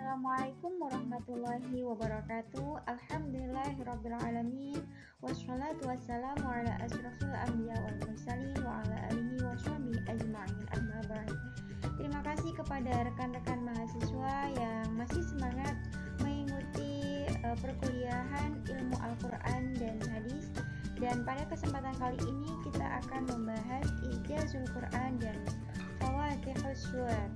Assalamualaikum warahmatullahi wabarakatuh. Alhamdulillahirrabbilalamin. Wassalatu wassalamu ala asyrafil anbiya wal mursalin wa ala alihi wa sahbihi ajma'in, amma ba'd. Terima kasih kepada rekan-rekan mahasiswa yang masih semangat mengikuti perkuliahan ilmu Al-Quran dan hadis. Dan pada kesempatan kali ini kita akan membahas Ijazul Quran dan Fawatihus Suwar.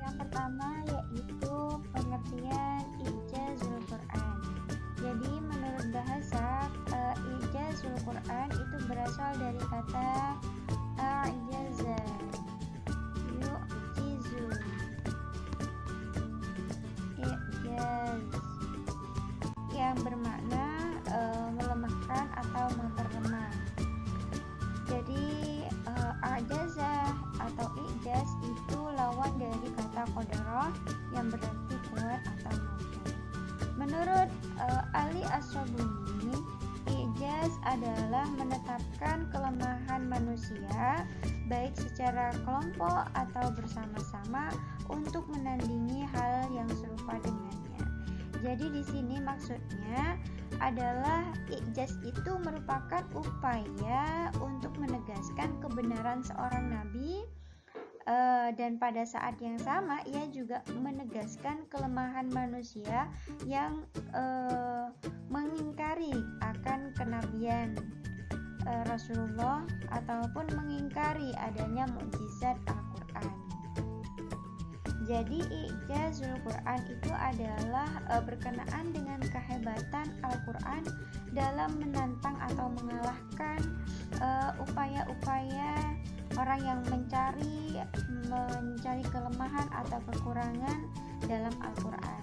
Yang pertama yaitu pengertian Ijazul Quran. Jadi menurut bahasa, Ijazul Quran itu berasal dari kata A'ijaza, yu'jizu, i'jaz, yang bermakna melemahkan atau memperlemah. Jadi a'jaza atau i'jaz itu lawan dari kata qadarah yang berarti kuat atau mampu. Menurut Ali As-Sabuni, i'jaz adalah menetapkan kelemahan manusia baik secara kelompok atau bersama-sama untuk menandingi hal yang serupa dengannya. Jadi di sini maksudnya adalah i'jaz itu merupakan upaya untuk menegaskan kebenaran seorang nabi, dan pada saat yang sama ia juga menegaskan kelemahan manusia yang mengingkari akan kenabian Rasulullah ataupun mengingkari adanya mukjizat Al-Quran. Jadi Ijazul Quran itu adalah berkenaan dengan kehebatan Al-Quran dalam menantang atau mengalahkan upaya-upaya orang yang mencari kelemahan atau kekurangan dalam Al-Quran.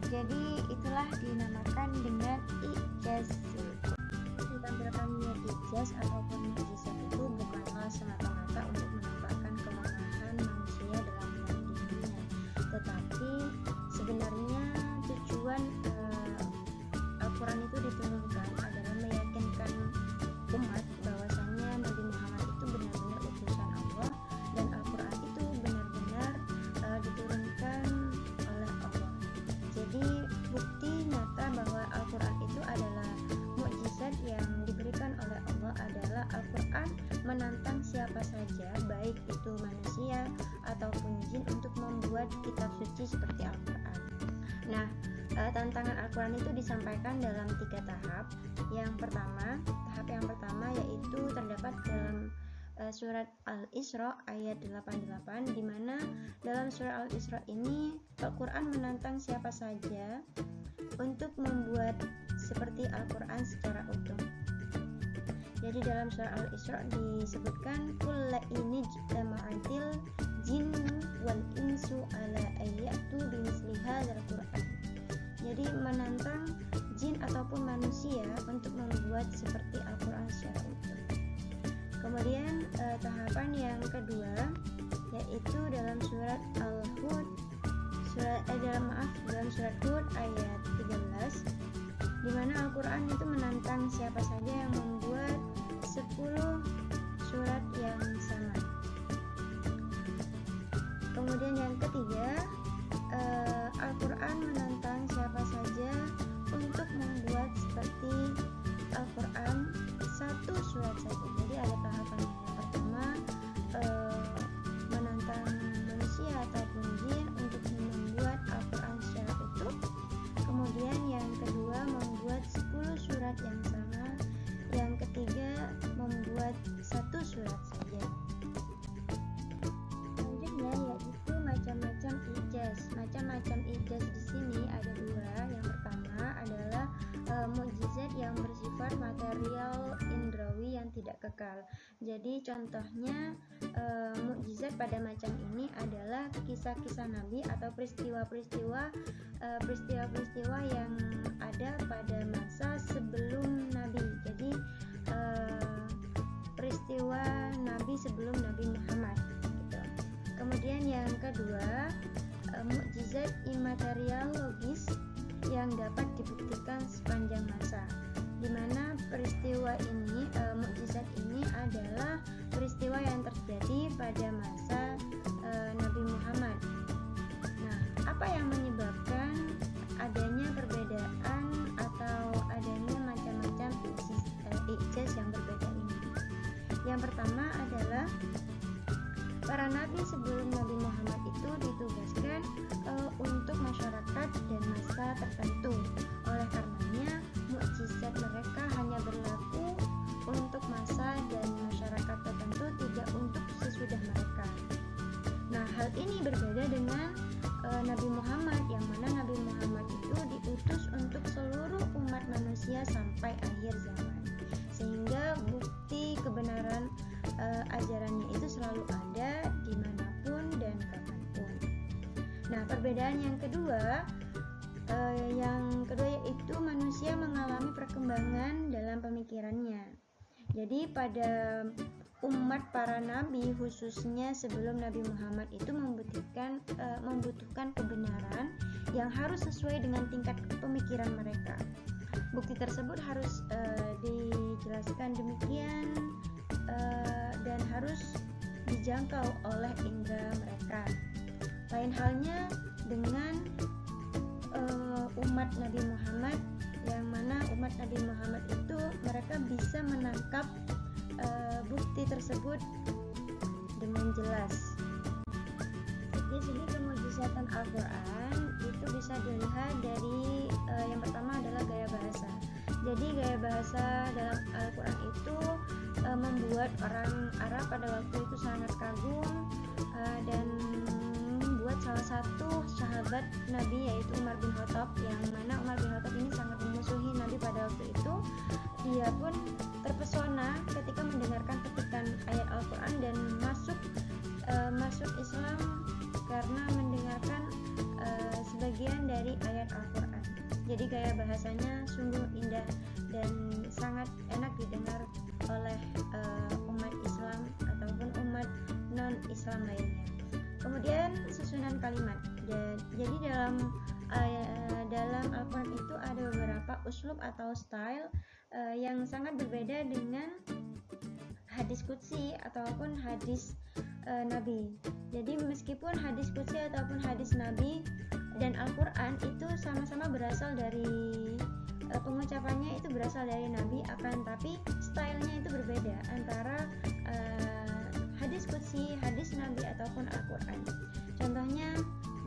Jadi itulah dinamakan dengan ijaz. Ditampilkan niat ijaz ataupun mukjizat itu bukanlah semata-mata untuk menampakkan kelemahan manusia dalam menandinginya, tetapi sebenarnya tujuan Al-Quran itu diturunkan adalah meyakinkan umat bahwasannya Nabi Muhammad itu benar-benar utusan Allah dan Al-Quran itu benar-benar diturunkan oleh Allah. Jadi bukti nyata bahwa Al-Quran itu adalah mukjizat yang diberikan oleh Allah adalah Al-Quran menantang siapa saja, baik itu manusia ataupun jin, untuk membuat kitab suci seperti Al-Quran. Nah, tantangan Al-Quran itu disampaikan dalam 3 tahap. Tahap yang pertama yaitu terdapat dalam surat Al-Isra ayat 88, di mana dalam surat Al-Isra ini Al-Quran menantang siapa saja untuk membuat seperti Al-Quran secara utuh. Jadi dalam surah Al-Isra disebutkan kulla ini jama'atil jinnu wal insu ala ayyatu bimisli hadzal Quran. Jadi menantang jin ataupun manusia untuk membuat seperti Al-Quran secara utuh. Kemudian tahapan yang kedua yaitu dalam surat Al-Hud dalam surat Hud ayat 13, di mana Al-Quran itu menantang siapa saja yang membuat 10 surat yang sama. Kemudian yang ketiga, Al-Quran menantang siapa saja untuk membuat seperti Al-Quran 1 surat saja. Jadi ada tahapan yang pertama, menantang manusia ataupun jin untuk membuat Al-Quran secara utuh. Kemudian yang kedua, membuat 10 surat yang sama. Yang ketiga, membuat 1 surat saja. Selanjutnya yaitu macam-macam ijaz. Macam-macam ijaz di sini ada 2. Yang pertama adalah mukjizat yang bersifat material indrawi yang tidak kekal. Jadi contohnya mukjizat pada macam ini adalah kisah-kisah Nabi atau peristiwa-peristiwa yang ada pada masa sebelum Nabi. Jadi peristiwa Nabi sebelum Nabi Muhammad gitu. Kemudian yang kedua, mukjizat imaterial logis yang dapat dibuktikan sepanjang masa, di mana peristiwa ini, mukjizat ini adalah peristiwa yang terjadi pada masa Nabi Muhammad. Nah, apa yang menyebabkan adanya perbedaan atau adanya macam-macam ijaz yang berbeda ini? Yang pertama adalah para nabi sebelum Nabi Muhammad itu ditugaskan untuk masyarakat dan masa tertentu. Oleh karenanya, mukjizat mereka hanya berlaku untuk masa dan masyarakat tertentu, tidak untuk sesudah mereka. Nah, hal ini berbeda dengan Nabi Muhammad, yang mana Nabi Muhammad itu diutus untuk seluruh umat manusia sampai akhir zaman, sehingga bukti kebenaran ajarannya itu selalu ada dimanapun dan kapanpun. Nah, perbedaan yang kedua yaitu manusia mengalami perkembangan dalam pemikirannya. Jadi pada umat para nabi, khususnya sebelum Nabi Muhammad, itu membutuhkan kebenaran yang harus sesuai dengan tingkat pemikiran mereka. Bukti tersebut harus dijelaskan demikian dan harus dijangkau oleh indera mereka. Lain halnya dengan umat Nabi Muhammad, yang mana umat Nabi Muhammad itu mereka bisa menangkap bukti tersebut dengan jelas. Di sini kemujizatan Al-Quran itu bisa dilihat dari yang pertama adalah gaya bahasa. Jadi gaya bahasa dalam Al-Quran itu membuat orang Arab pada waktu itu sangat kagum dan membuat salah satu sahabat Nabi, yaitu Umar bin Khattab, yang mana Umar bin Khattab ini sangat memusuhi Nabi pada waktu itu. Dia pun terpesona ketika mendengarkan petikan ayat Al-Quran dan masuk Islam karena mendengarkan sebagian dari ayat Al-Quran. Jadi gaya bahasanya sungguh indah dan sangat enak didengar oleh umat Islam ataupun umat non-Islam lainnya. Kemudian susunan kalimat. Jadi dalam Al-Quran itu ada beberapa uslub atau style yang sangat berbeda dengan hadis qudsi ataupun hadis Nabi. Jadi meskipun hadis qudsi ataupun hadis Nabi dan Al-Quran itu sama-sama berasal dari pengucapannya itu berasal dari Nabi, akan tapi stylenya itu berbeda antara hadis qudsi, hadis Nabi ataupun Al-Quran. Contohnya,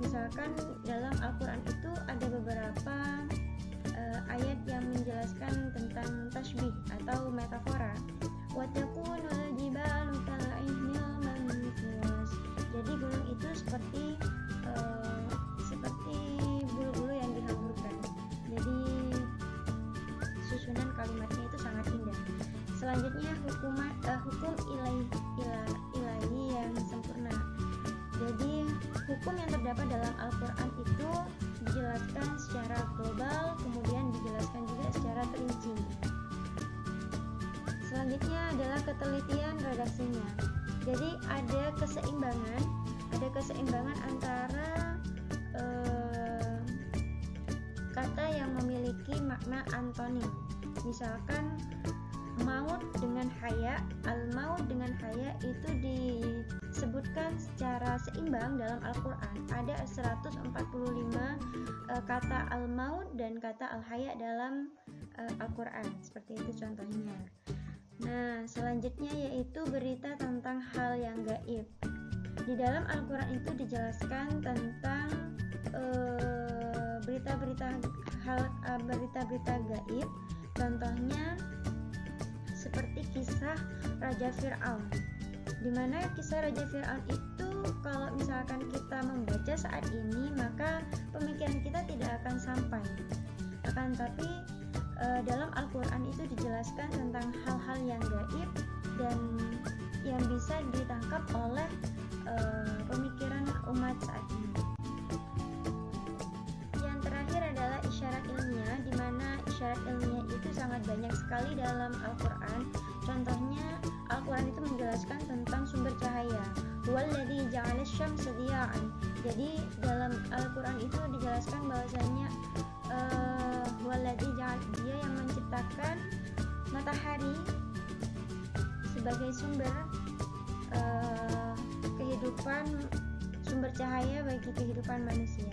misalkan dalam Al-Quran itu ada beberapa ayat yang menjelaskan tentang tasbih atau metafora. Wa takunul jibalu kal'ihnil manfush. Jadi gunung itu seperti bulu-bulu yang dihamburkan. Jadi susunan kalimatnya itu sangat indah. Selanjutnya hukum ilahi yang sempurna. Jadi hukum yang terdapat dalam Al-Quran itu dijelaskan secara global, kemudian dijelaskan juga secara terinci. Selanjutnya adalah ketelitian redaksinya. Jadi ada keseimbangan antara kata yang memiliki makna antonim. Misalkan maut dengan haya, al-maut dengan haya itu disebutkan secara seimbang dalam Al-Quran. Ada 145 kata al-maut dan kata al-haya dalam Al-Quran. Seperti itu contohnya. Nah, selanjutnya yaitu berita tentang hal yang gaib. Di dalam Al-Quran itu dijelaskan tentang berita-berita gaib. Contohnya seperti kisah Raja Fir'aun, di mana kisah Raja Fir'aun itu kalau misalkan kita membaca saat ini, maka pemikiran kita tidak akan sampai. Akan tapi dalam Al-Quran itu dijelaskan tentang hal-hal yang gaib dan yang bisa ditangkap oleh pemikiran umat saat ini. Yang terakhir adalah isyarat ilmiah, di mana isyarat ilmiah itu sangat banyak sekali dalam Al-Quran. Contohnya, Al-Quran itu menjelaskan tentang sumber cahaya. Huwallazi ja'ala asy-syamsa diya'an. Jadi dalam Al-Quran itu dijelaskan bahwasanya huwallazi ja'al, dia yang menciptakan matahari sebagai sumber kehidupan, sumber cahaya bagi kehidupan manusia.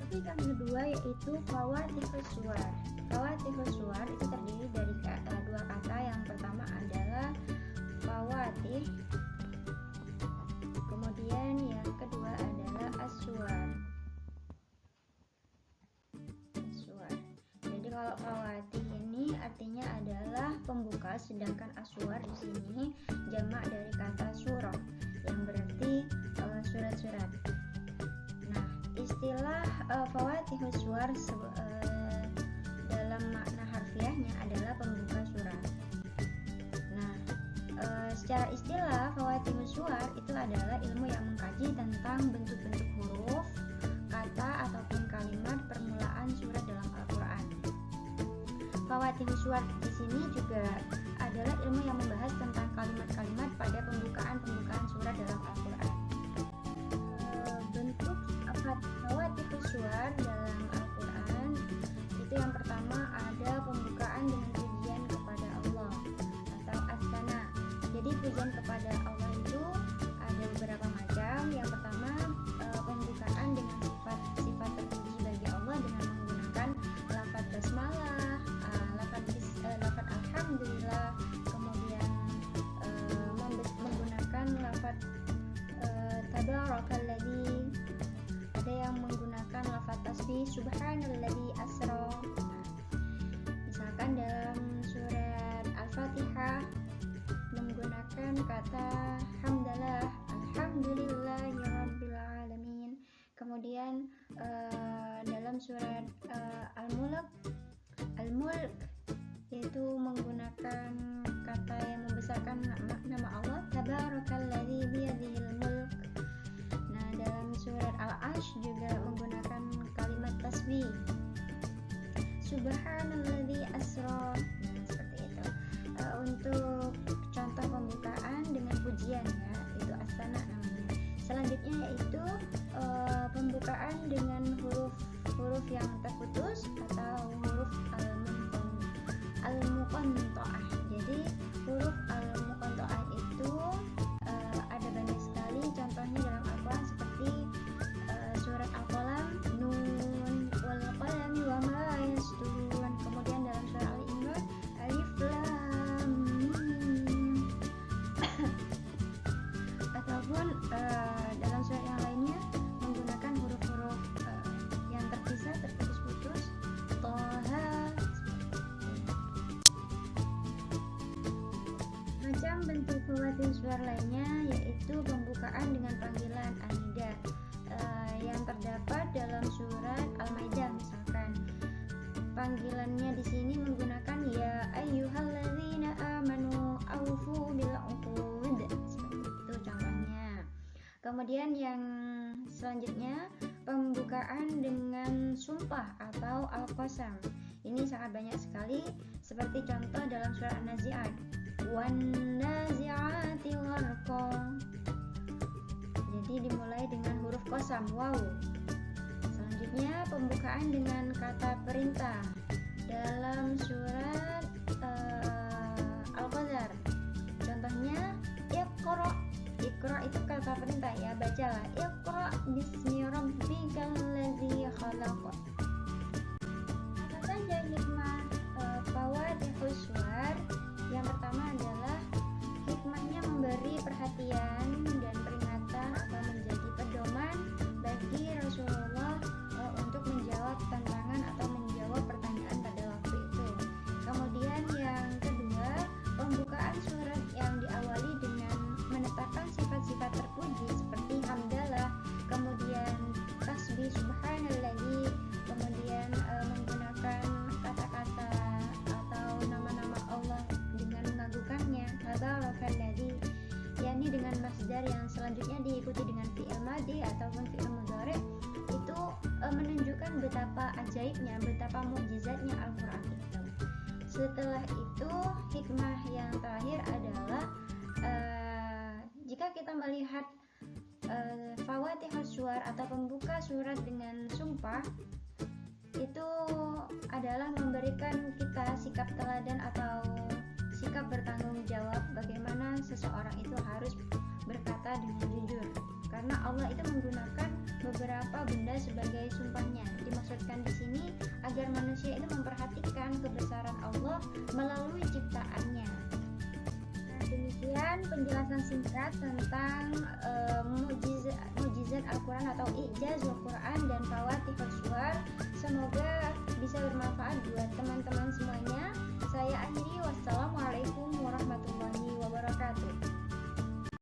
Topik yang kedua yaitu fawatihus suwar. Fawatihus suwar itu terdiri dari dua kata. Yang pertama adalah fawatih, kemudian yang kedua adalah aswar. Jadi kalau fawatih ini artinya adalah pembuka, sedangkan aswar di sini jamak dari kata surah yang berarti surat-surat. Nah, istilah fawatihus suwar dalam makna harfiahnya adalah pembuka surat. Nah, secara istilah fawatihus suwar itu adalah ilmu yang mengkaji tentang bentuk-bentuk huruf, kata ataupun kalimat permulaan surat dalam Al-Qur'an. Fawatihus suwar di sini juga adalah ilmu yang membahas tentang kalimat-kalimat pada pembukaan surat dalam Al-Qur'an. Bentuk fawatihus suwar dalam Al-Qur'an itu yang pertama ada pembukaan dengan pujian kepada Allah atau as-sana. Jadi pujian kepada Allah itu ada beberapa macam. Yang pertama pembukaan dengan sifat terpuji bagi Allah dengan menggunakan lafaz basmalah, lafaz alhamdulillah, kemudian menggunakan lafaz tabarakalladzi, ada yang menggunakan lafaz tasbih subhanalladzi asra. Misalkan dalam surat Al-Fatihah menggunakan kata hamdalah, alhamdulillahirabbil alamin. Kemudian dalam surat Al-Mulk yaitu menggunakan kata yang membesarkan nama Allah, tabarakalladzi biyadihil mulk. Nah, dalam surat Al-Asy juga menggunakan kalimat tasbih subhanalladzi asra. Nah, seperti itu. Untuk contoh pembukaan dengan pujian ya, itu as-sana namanya. Selanjutnya yaitu pembukaan dengan huruf yang terputus atau huruf al-muqatta'ah. Jadi huruf al-muqatta'ah itu ada banyak sekali contohnya dalam Al-Qur'an seperti surat Al-Qalam, nun wal qalami wa ma yasturun. Kemudian dalam surat Al-Imran alif lam mim. Ataupun dalam surat yang lainnya menggunakan huruf-huruf yang terpisah, terputus-putus, Toha. Macam bentuk fawatihus suwar lainnya yaitu pembukaan dengan panggilan an-nida yang terdapat dalam surat Al-Maidah. Misalkan panggilannya di sini menggunakan ya ayyuhalladzina amanu aufu bil uqud. Seperti itu contohnya. Kemudian yang selanjutnya pembukaan dengan sumpah atau al-qasam. Ini sangat banyak sekali, seperti contoh dalam surat An-Nazi'at, wan nazi'ati gharqa. Jadi dimulai dengan huruf qasam, waw. Selanjutnya pembukaan dengan kata perintah dalam surat Al-Qadar. Contohnya iqra. Iqra itu kata perintah ya, bacalah. Iqra bismi rabbikal ladzi khalaq. Apa saja hikmah fawatihus suwar? Yang pertama adalah hikmahnya memberi perhatian dan peringatan atau menjadi pedoman bagi Rasulullah untuk menjawab tantangan atau menjawab pertanyaan pada waktu itu. Kemudian yang kedua, pembukaan surat yang diawali dengan menetapkan sifat-sifat terpuji seperti hamdalah, kemudian tasbih subhanalladzi, kemudian menggunakan kata-kata atau nama-nama Allah dengan mengagungkannya, tabarakalladzi, yakni dengan masdar yang selanjutnya diikuti dengan fi'il madhi ataupun fi'il mudhari. Itu menunjukkan betapa ajaibnya, betapa mukjizatnya Al-Qur'an itu. Setelah itu hikmah yang terakhir adalah jika kita melihat fawatihus suwar atau pembuka surat dengan sumpah, itu adalah memberikan kita sikap teladan atau sikap bertanggung jawab bagaimana seseorang itu harus berkata dengan jujur, karena Allah itu menggunakan beberapa benda sebagai sumpahnya. Al-Quran di sini agar manusia itu memperhatikan kebesaran Allah melalui ciptaannya. Nah, demikian penjelasan singkat tentang mukjizat Al-Quran atau I'jazul Quran dan Fawatihus Suwar. Semoga bisa bermanfaat buat teman-teman semuanya. Saya akhiri